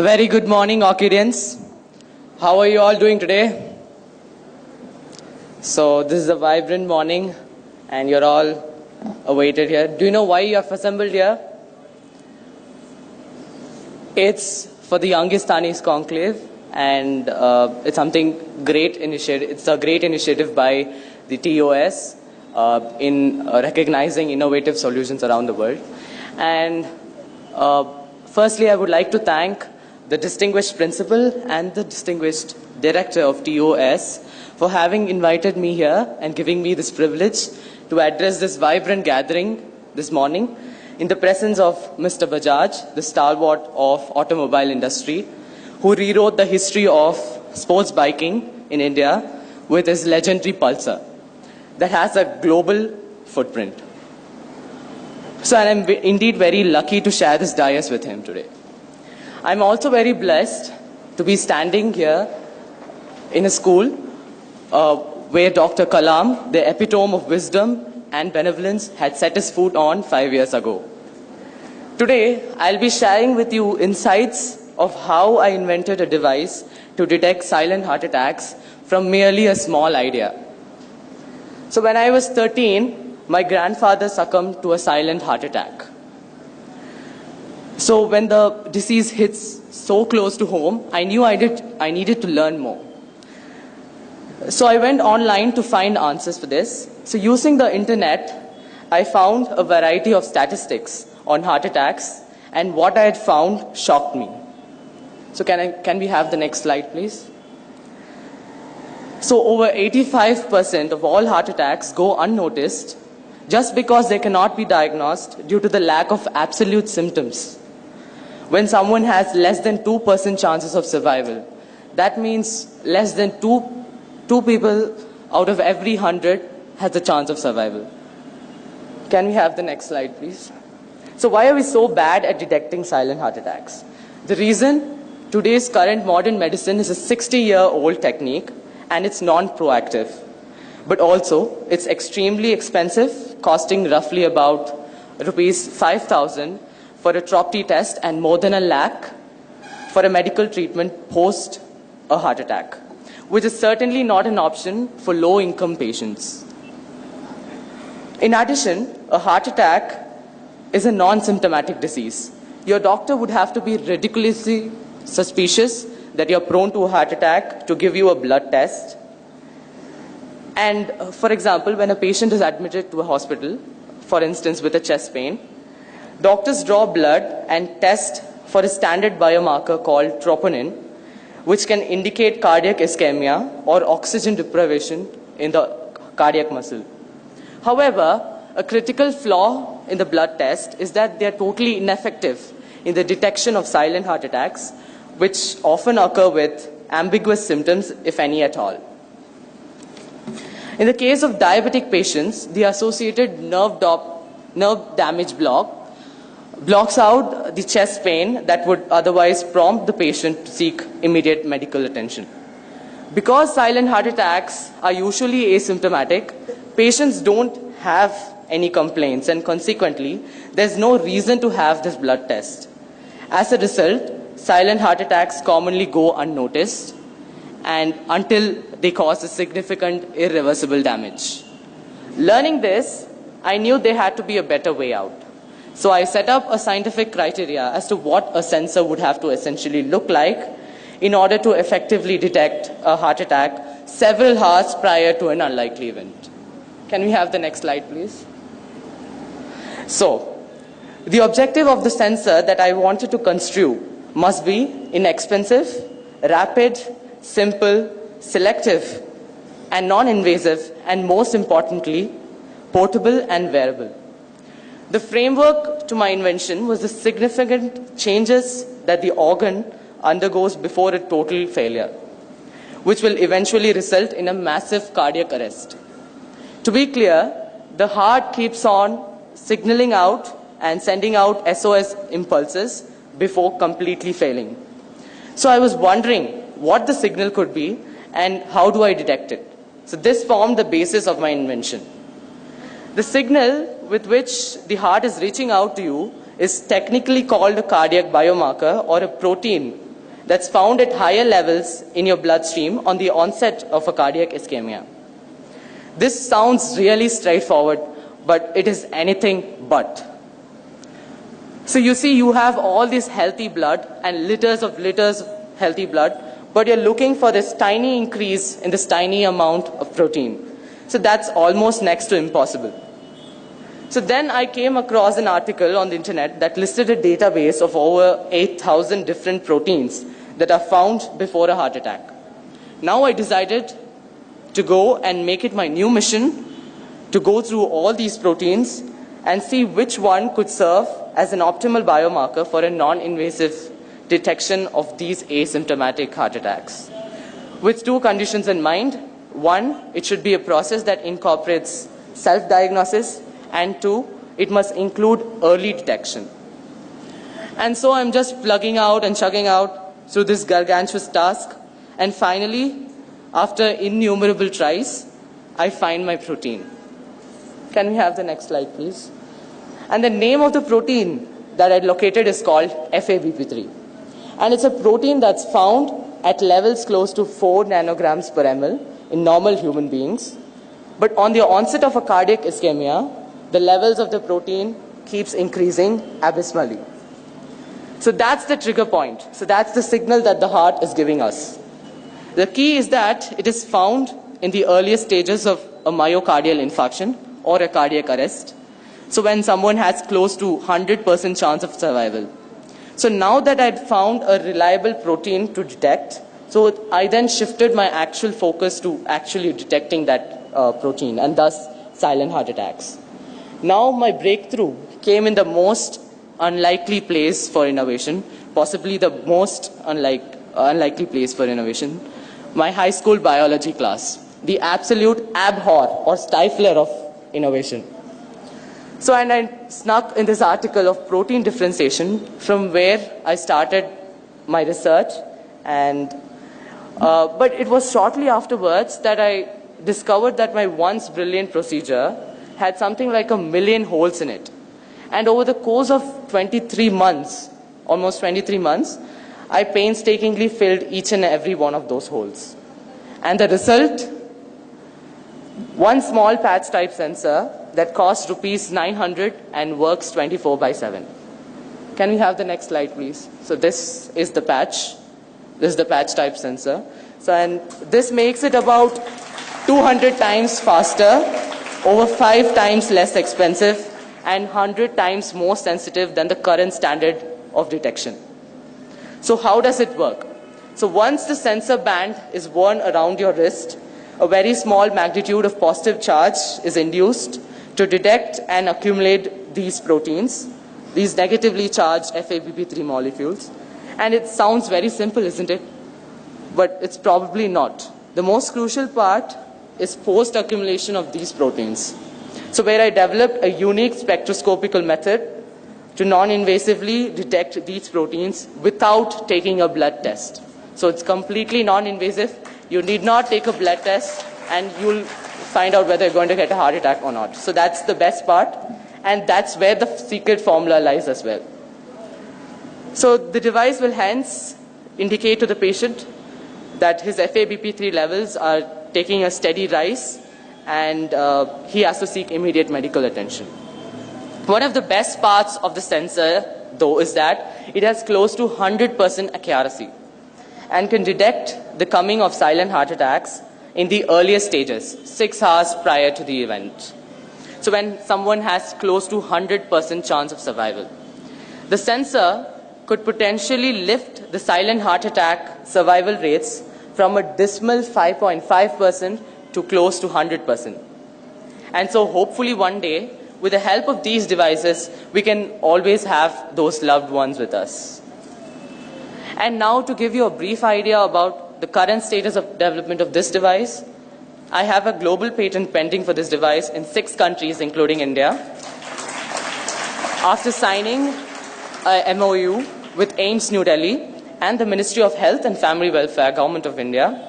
A very good morning, Orchidians. How are you all doing today? So this is a vibrant morning and you're all awaited here. Do you know why you have assembled here? It's for the Youngestanis conclave, and it's something great initiative. It's a great initiative by the TOS in recognizing innovative solutions around the world. And firstly, I would like to thank the distinguished principal and the distinguished director of TOS for having invited me here and giving me this privilege to address this vibrant gathering this morning in the presence of Mr. Bajaj, the stalwart of automobile industry, who rewrote the history of sports biking in India with his legendary Pulsar that has a global footprint. So I'm indeed very lucky to share this dais with him today. I'm also very blessed to be standing here in a school where Dr. Kalam, the epitome of wisdom and benevolence, had set his foot on 5 years ago. Today, I'll be sharing with you insights of how I invented a device to detect silent heart attacks from merely a small idea. So when I was 13, my grandfather succumbed to a silent heart attack. So when the disease hits so close to home, I knew I needed to learn more. So I went online to find answers for this. So using the internet, I found a variety of statistics on heart attacks, and what I had found shocked me. So can we have the next slide, please? So over 85% of all heart attacks go unnoticed just because they cannot be diagnosed due to the lack of absolute symptoms. When someone has less than 2% chances of survival, that means less than two people out of every 100 has a chance of survival. Can we have the next slide, please? So why are we so bad at detecting silent heart attacks? The reason: today's current modern medicine is a 60-year-old technique and it's non-proactive. But also, it's extremely expensive, costing roughly about rupees 5,000 for a TROP-T test and more than 1 lakh for a medical treatment post a heart attack, which is certainly not an option for low-income patients. In addition, a heart attack is a non-symptomatic disease. Your doctor would have to be ridiculously suspicious that you're prone to a heart attack to give you a blood test. And for example, when a patient is admitted to a hospital, for instance with a chest pain, doctors draw blood and test for a standard biomarker called troponin, which can indicate cardiac ischemia or oxygen deprivation in the cardiac muscle. However, a critical flaw in the blood test is that they are totally ineffective in the detection of silent heart attacks, which often occur with ambiguous symptoms, if any at all. In the case of diabetic patients, the associated nerve damage blocks out the chest pain that would otherwise prompt the patient to seek immediate medical attention. Because silent heart attacks are usually asymptomatic, patients don't have any complaints, and consequently, there's no reason to have this blood test. As a result, silent heart attacks commonly go unnoticed and until they cause a significant irreversible damage. Learning this, I knew there had to be a better way out. So I set up a scientific criteria as to what a sensor would have to essentially look like in order to effectively detect a heart attack several hours prior to an unlikely event. Can we have the next slide, please? So, the objective of the sensor that I wanted to construe must be inexpensive, rapid, simple, selective, and non-invasive, and most importantly, portable and wearable. The framework to my invention was the significant changes that the organ undergoes before a total failure, which will eventually result in a massive cardiac arrest. To be clear, the heart keeps on signaling out and sending out SOS impulses before completely failing. So I was wondering what the signal could be and how do I detect it. So this formed the basis of my invention. The signal with which the heart is reaching out to you is technically called a cardiac biomarker or a protein that's found at higher levels in your bloodstream on the onset of a cardiac ischemia. This sounds really straightforward, but it is anything but. So you see, you have all this healthy blood and liters of healthy blood, but you're looking for this tiny increase in this tiny amount of protein. So that's almost next to impossible. So then I came across an article on the internet that listed a database of over 8,000 different proteins that are found before a heart attack. Now I decided to go and make it my new mission to go through all these proteins and see which one could serve as an optimal biomarker for a non-invasive detection of these asymptomatic heart attacks. With two conditions in mind. One, it should be a process that incorporates self-diagnosis, and two, it must include early detection. And so I'm just plugging out and chugging out through this gargantuous task, and finally, after innumerable tries, I find my protein. Can we have the next slide, please? And the name of the protein that I located is called FABP3. And it's a protein that's found at levels close to 4 nanograms per ml in normal human beings. But on the onset of a cardiac ischemia, the levels of the protein keeps increasing abysmally. So that's the trigger point. So that's the signal that the heart is giving us. The key is that it is found in the earliest stages of a myocardial infarction or a cardiac arrest. So when someone has close to 100% chance of survival. So now that I'd found a reliable protein to detect, so I then shifted my actual focus to actually detecting that protein, and thus silent heart attacks. Now my breakthrough came in the most unlikely place for innovation, possibly the most unlikely place for innovation, my high school biology class, the absolute abhor or stifler of innovation. So, and I snuck in this article of protein differentiation from where I started my research, and but it was shortly afterwards that I discovered that my once brilliant procedure had something like 1 million holes in it. And over the course of 23 months, almost 23 months, I painstakingly filled each and every one of those holes. And the result? One small patch type sensor that costs rupees 900 and works 24/7. Can we have the next slide, please? So this is the patch. This is the patch type sensor. So, and this makes it about 200 times faster, over 5 times less expensive, and 100 times more sensitive than the current standard of detection. So how does it work? So once the sensor band is worn around your wrist, a very small magnitude of positive charge is induced to detect and accumulate these proteins, these negatively charged FABP3 molecules. And it sounds very simple, isn't it? But it's probably not. The most crucial part is post-accumulation of these proteins. So where I developed a unique spectroscopical method to non-invasively detect these proteins without taking a blood test. So it's completely non-invasive. You need not take a blood test, and you'll find out whether you're going to get a heart attack or not. So that's the best part, and that's where the secret formula lies as well. So the device will hence indicate to the patient that his FABP3 levels are taking a steady rise, and he has to seek immediate medical attention. One of the best parts of the sensor, though, is that it has close to 100% accuracy and can detect the coming of silent heart attacks in the earliest stages, 6 hours prior to the event. So when someone has close to 100% chance of survival. The sensor could potentially lift the silent heart attack survival rates from a dismal 5.5% to close to 100%. And so hopefully one day, with the help of these devices, we can always have those loved ones with us. And now to give you a brief idea about the current status of development of this device, I have a global patent pending for this device in 6 countries, including India. After signing a MOU with AIIMS New Delhi and the Ministry of Health and Family Welfare, Government of India,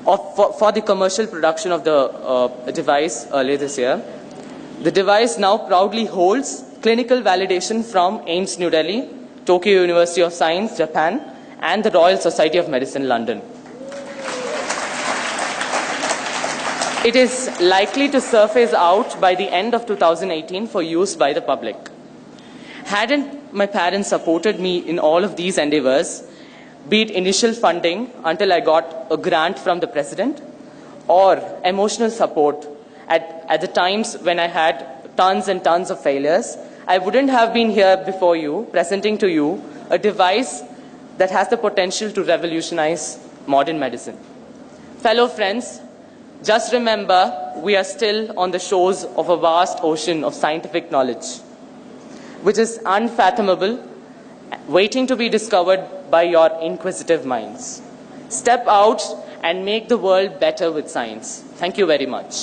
for the commercial production of the device earlier this year. The device now proudly holds clinical validation from AIIMS New Delhi, Tokyo University of Science, Japan, and the Royal Society of Medicine, London. It is likely to surface out by the end of 2018 for use by the public. Hadn't my parents supported me in all of these endeavors, be it initial funding until I got a grant from the president, or emotional support at the times when I had tons and tons of failures, I wouldn't have been here before you, presenting to you a device that has the potential to revolutionize modern medicine. Fellow friends, just remember, we are still on the shores of a vast ocean of scientific knowledge, which is unfathomable, waiting to be discovered by your inquisitive minds. Step out and make the world better with science. Thank you very much.